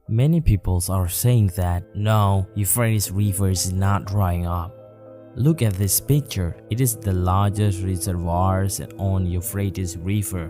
Many peoples are saying that no, Euphrates River is not drying up. Look at this picture. It is the largest reservoirs on Euphrates River,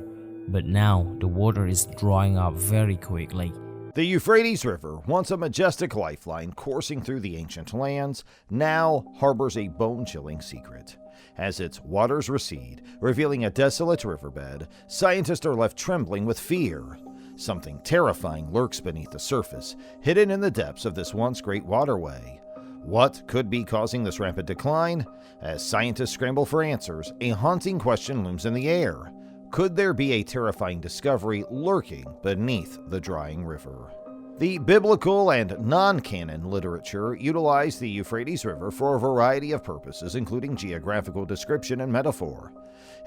but now the water is drying up very quickly. The Euphrates River, once a majestic lifeline coursing through the ancient lands, now harbors a bone-chilling secret. As its waters recede, revealing a desolate riverbed, scientists are left trembling with fear. Something terrifying lurks beneath the surface, hidden in the depths of this once great waterway. What could be causing this rapid decline? As scientists scramble for answers, a haunting question looms in the air. Could there be a terrifying discovery lurking beneath the drying river? The biblical and non-canon literature utilize the Euphrates River for a variety of purposes, including geographical description and metaphor.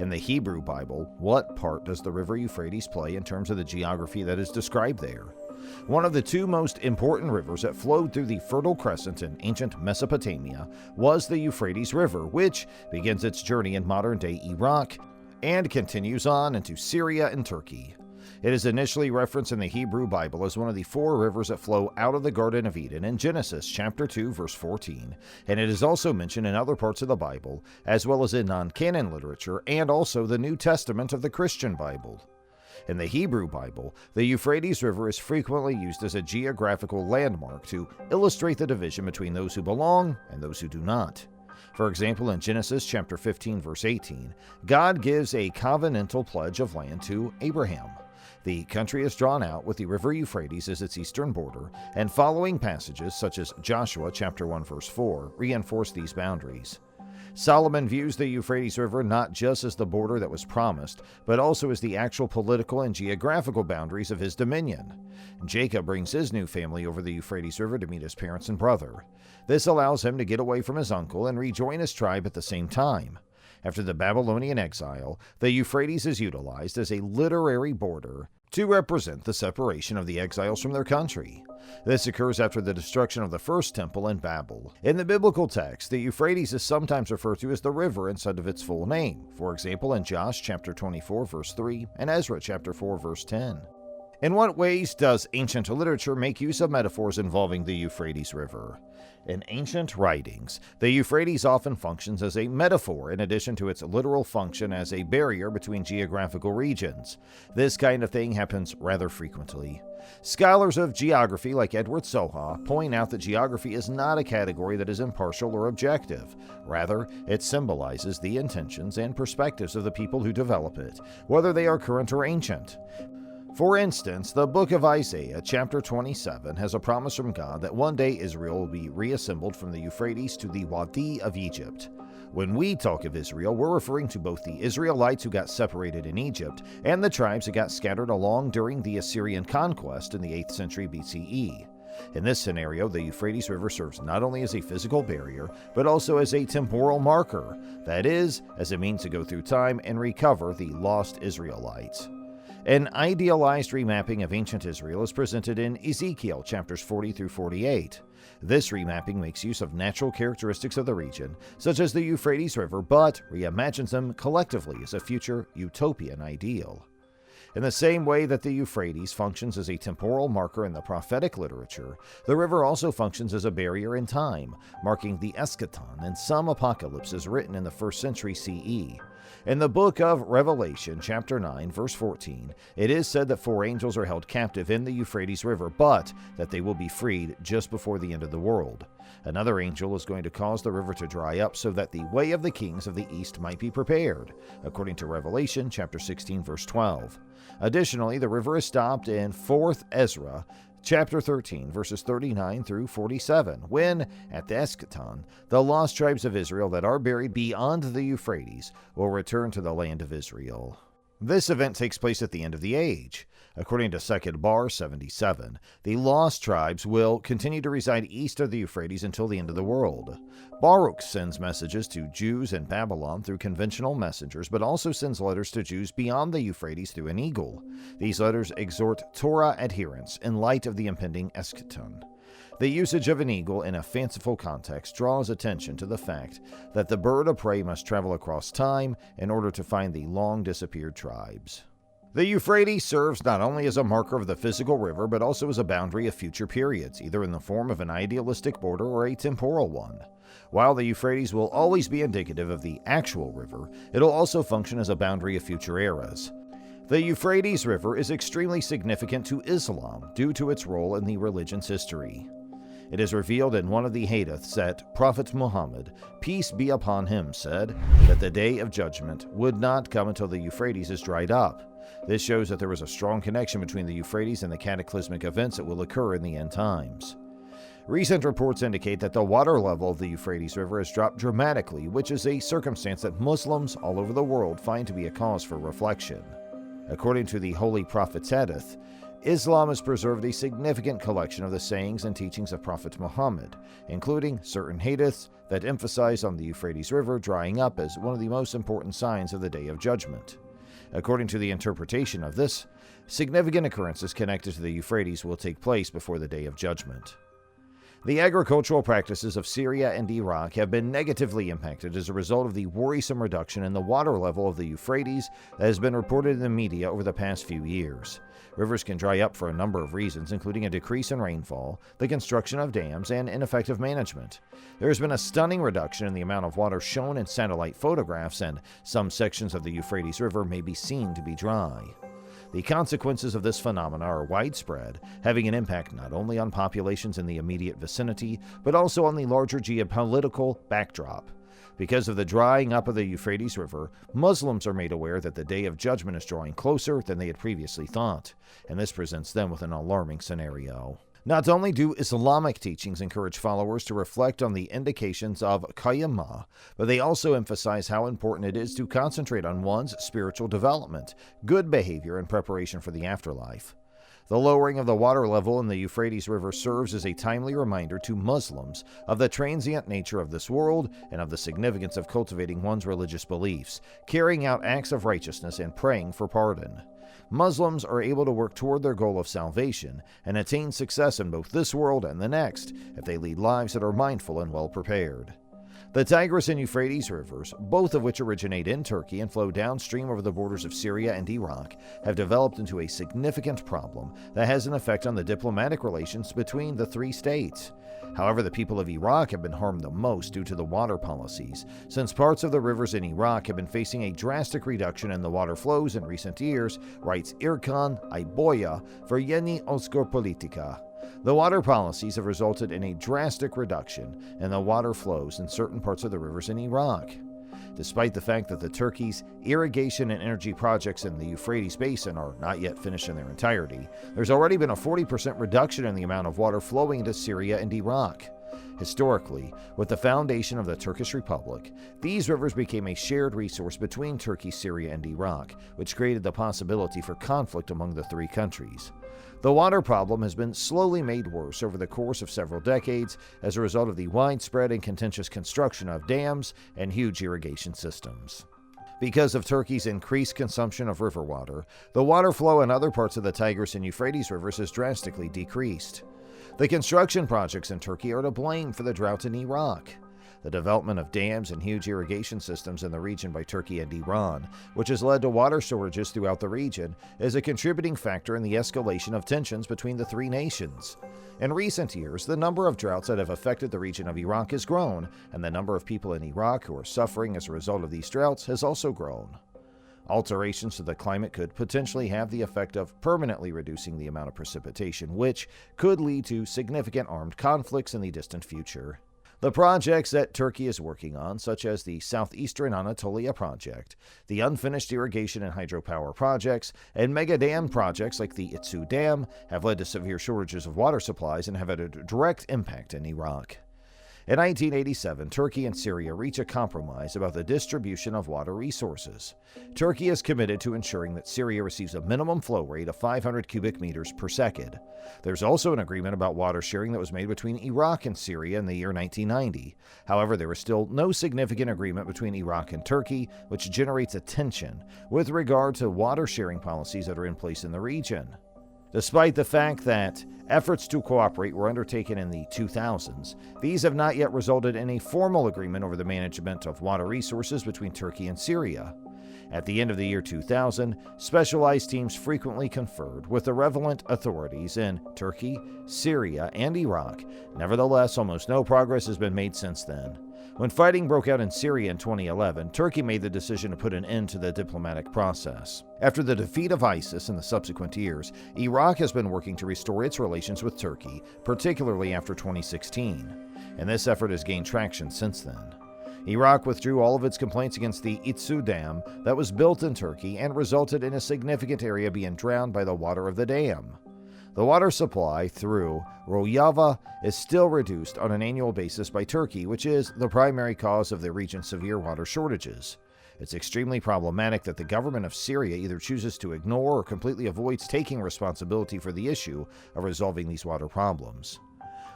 In the Hebrew Bible, what part does the river Euphrates play in terms of the geography that is described there? One of the two most important rivers that flowed through the Fertile Crescent in ancient Mesopotamia was the Euphrates River, which begins its journey in modern-day Iraq and continues on into Syria and Turkey. It is initially referenced in the Hebrew Bible as one of the four rivers that flow out of the Garden of Eden in Genesis chapter 2, verse 14, and it is also mentioned in other parts of the Bible, as well as in non-canon literature and also the New Testament of the Christian Bible. In the Hebrew Bible, the Euphrates River is frequently used as a geographical landmark to illustrate the division between those who belong and those who do not. For example, in Genesis chapter 15, verse 18, God gives a covenantal pledge of land to Abraham. The country is drawn out with the river Euphrates as its eastern border, and following passages such as Joshua chapter 1 verse 4 reinforce these boundaries. Solomon views the Euphrates River not just as the border that was promised, but also as the actual political and geographical boundaries of his dominion. Jacob brings his new family over the Euphrates River to meet his parents and brother. This allows him to get away from his uncle and rejoin his tribe at the same time. After the Babylonian exile, the Euphrates is utilized as a literary border to represent the separation of the exiles from their country. This occurs after the destruction of the first temple in Babel. In the biblical text, the Euphrates is sometimes referred to as the river instead of its full name, for example in Josh chapter 24 verse 3 and Ezra chapter 4 verse 10. In what ways does ancient literature make use of metaphors involving the Euphrates River? In ancient writings, the Euphrates often functions as a metaphor in addition to its literal function as a barrier between geographical regions. This kind of thing happens rather frequently. Scholars of geography like Edward Soha point out that geography is not a category that is impartial or objective. Rather, it symbolizes the intentions and perspectives of the people who develop it, whether they are current or ancient. For instance, the book of Isaiah, chapter 27, has a promise from God that one day Israel will be reassembled from the Euphrates to the Wadi of Egypt. When we talk of Israel, we're referring to both the Israelites who got separated in Egypt and the tribes that got scattered along during the Assyrian conquest in the 8th century BCE. In this scenario, the Euphrates River serves not only as a physical barrier, but also as a temporal marker, that is, as a means to go through time and recover the lost Israelites. An idealized remapping of ancient Israel is presented in Ezekiel chapters 40 through 48. This remapping makes use of natural characteristics of the region, such as the Euphrates River, but reimagines them collectively as a future utopian ideal. In the same way that the Euphrates functions as a temporal marker in the prophetic literature, the river also functions as a barrier in time, marking the eschaton in some apocalypses written in the 1st century CE. In the book of Revelation, chapter 9, verse 14, it is said that 4 angels are held captive in the Euphrates River, but that they will be freed just before the end of the world. Another angel is going to cause the river to dry up so that the way of the kings of the east might be prepared, according to Revelation, chapter 16, verse 12. Additionally, the river is stopped in 4th Ezra, chapter 13, verses 39 through 47, when, at the eschaton, the lost tribes of Israel that are buried beyond the Euphrates will return to the land of Israel. This event takes place at the end of the age. According to 2 Bar 77, the lost tribes will continue to reside east of the Euphrates until the end of the world. Baruch sends messages to Jews in Babylon through conventional messengers, but also sends letters to Jews beyond the Euphrates through an eagle. These letters exhort Torah adherence in light of the impending eschaton. The usage of an eagle in a fanciful context draws attention to the fact that the bird of prey must travel across time in order to find the long-disappeared tribes. The Euphrates serves not only as a marker of the physical river, but also as a boundary of future periods, either in the form of an idealistic border or a temporal one. While the Euphrates will always be indicative of the actual river, it'll also function as a boundary of future eras. The Euphrates River is extremely significant to Islam due to its role in the religion's history. It is revealed in one of the hadiths that Prophet Muhammad, peace be upon him, said that the day of judgment would not come until the Euphrates is dried up. This shows that there is a strong connection between the Euphrates and the cataclysmic events that will occur in the end times. Recent reports indicate that the water level of the Euphrates River has dropped dramatically, which is a circumstance that Muslims all over the world find to be a cause for reflection. According to the Holy Prophet's hadith, Islam has preserved a significant collection of the sayings and teachings of Prophet Muhammad, including certain hadiths that emphasize on the Euphrates River drying up as one of the most important signs of the Day of Judgment. According to the interpretation of this, significant occurrences connected to the Euphrates will take place before the Day of Judgment. The agricultural practices of Syria and Iraq have been negatively impacted as a result of the worrisome reduction in the water level of the Euphrates that has been reported in the media over the past few years. Rivers can dry up for a number of reasons, including a decrease in rainfall, the construction of dams, and ineffective management. There has been a stunning reduction in the amount of water shown in satellite photographs, and some sections of the Euphrates River may be seen to be dry. The consequences of this phenomena are widespread, having an impact not only on populations in the immediate vicinity, but also on the larger geopolitical backdrop. Because of the drying up of the Euphrates River, Muslims are made aware that the Day of Judgment is drawing closer than they had previously thought, and this presents them with an alarming scenario. Not only do Islamic teachings encourage followers to reflect on the indications of Qiyamah, but they also emphasize how important it is to concentrate on one's spiritual development, good behavior, and preparation for the afterlife. The lowering of the water level in the Euphrates River serves as a timely reminder to Muslims of the transient nature of this world and of the significance of cultivating one's religious beliefs, carrying out acts of righteousness, and praying for pardon. Muslims are able to work toward their goal of salvation and attain success in both this world and the next if they lead lives that are mindful and well prepared. The Tigris and Euphrates rivers, both of which originate in Turkey and flow downstream over the borders of Syria and Iraq, have developed into a significant problem that has an effect on the diplomatic relations between the three states. However, the people of Iraq have been harmed the most due to the water policies, since parts of the rivers in Iraq have been facing a drastic reduction in the water flows in recent years, writes Irkan Ayboya for Yeni Oskor Politika. The water policies have resulted in a drastic reduction in the water flows in certain parts of the rivers in Iraq. Despite the fact that the Turkey's irrigation and energy projects in the Euphrates Basin are not yet finished in their entirety, there's already been a 40% reduction in the amount of water flowing into Syria and Iraq. Historically, with the foundation of the Turkish Republic, these rivers became a shared resource between Turkey, Syria, and Iraq, which created the possibility for conflict among the three countries. The water problem has been slowly made worse over the course of several decades as a result of the widespread and contentious construction of dams and huge irrigation systems. Because of Turkey's increased consumption of river water, the water flow in other parts of the Tigris and Euphrates rivers has drastically decreased. The construction projects in Turkey are to blame for the drought in Iraq. The development of dams and huge irrigation systems in the region by Turkey and Iran, which has led to water shortages throughout the region, is a contributing factor in the escalation of tensions between the three nations. In recent years, the number of droughts that have affected the region of Iraq has grown, and the number of people in Iraq who are suffering as a result of these droughts has also grown. Alterations to the climate could potentially have the effect of permanently reducing the amount of precipitation, which could lead to significant armed conflicts in the distant future. The projects that Turkey is working on, such as the Southeastern Anatolia project, the unfinished irrigation and hydropower projects, and mega dam projects like the Itsu Dam, have led to severe shortages of water supplies and have had a direct impact in Iraq. In 1987, Turkey and Syria reach a compromise about the distribution of water resources. Turkey is committed to ensuring that Syria receives a minimum flow rate of 500 cubic meters per second. There's also an agreement about water sharing that was made between Iraq and Syria in the year 1990. However, there is still no significant agreement between Iraq and Turkey, which generates a tension with regard to water sharing policies that are in place in the region. Despite the fact that efforts to cooperate were undertaken in the 2000s, these have not yet resulted in a formal agreement over the management of water resources between Turkey and Syria. At the end of the year 2000, specialized teams frequently conferred with the relevant authorities in Turkey, Syria, and Iraq. Nevertheless, almost no progress has been made since then. When fighting broke out in Syria in 2011, Turkey made the decision to put an end to the diplomatic process. After the defeat of ISIS in the subsequent years, Iraq has been working to restore its relations with Turkey, particularly after 2016, and this effort has gained traction since then. Iraq withdrew all of its complaints against the Itsu Dam that was built in Turkey and resulted in a significant area being drowned by the water of the dam. The water supply through Rojava is still reduced on an annual basis by Turkey, which is the primary cause of the region's severe water shortages. It's extremely problematic that the government of Syria either chooses to ignore or completely avoids taking responsibility for the issue of resolving these water problems.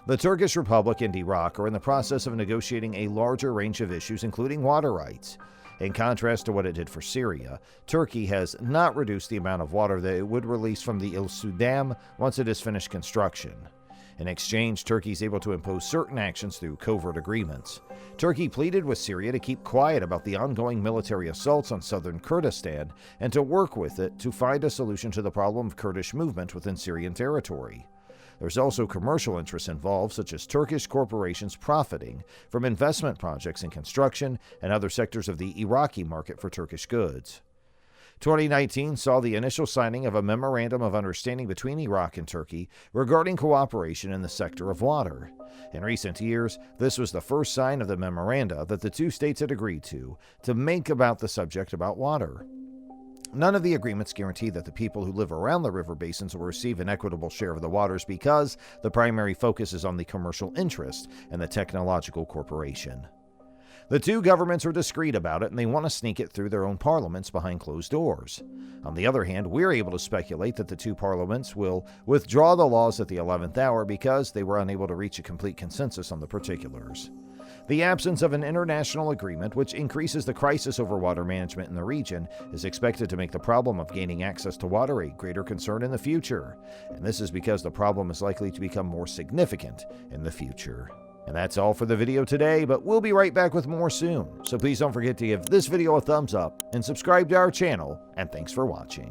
The Turkish Republic and Iraq are in the process of negotiating a larger range of issues, including water rights. In contrast to what it did for Syria, Turkey has not reduced the amount of water that it would release from the Itsu Dam once it is finished construction. In exchange, Turkey is able to impose certain actions through covert agreements. Turkey pleaded with Syria to keep quiet about the ongoing military assaults on southern Kurdistan and to work with it to find a solution to the problem of Kurdish movement within Syrian territory. There's also commercial interests involved, such as Turkish corporations profiting from investment projects in construction and other sectors of the Iraqi market for Turkish goods. 2019 saw the initial signing of a memorandum of understanding between Iraq and Turkey regarding cooperation in the sector of water. In recent years, this was the first sign of the memoranda that the two states had agreed to make about the subject about water. None of the agreements guarantee that the people who live around the river basins will receive an equitable share of the waters because the primary focus is on the commercial interest and the technological corporation. The two governments are discreet about it and they want to sneak it through their own parliaments behind closed doors. On the other hand, we're able to speculate that the two parliaments will withdraw the laws at the 11th hour because they were unable to reach a complete consensus on the particulars. The absence of an international agreement, which increases the crisis over water management in the region, is expected to make the problem of gaining access to water a greater concern in the future. And this is because the problem is likely to become more significant in the future. And that's all for the video today, but we'll be right back with more soon. So please don't forget to give this video a thumbs up and subscribe to our channel, and thanks for watching.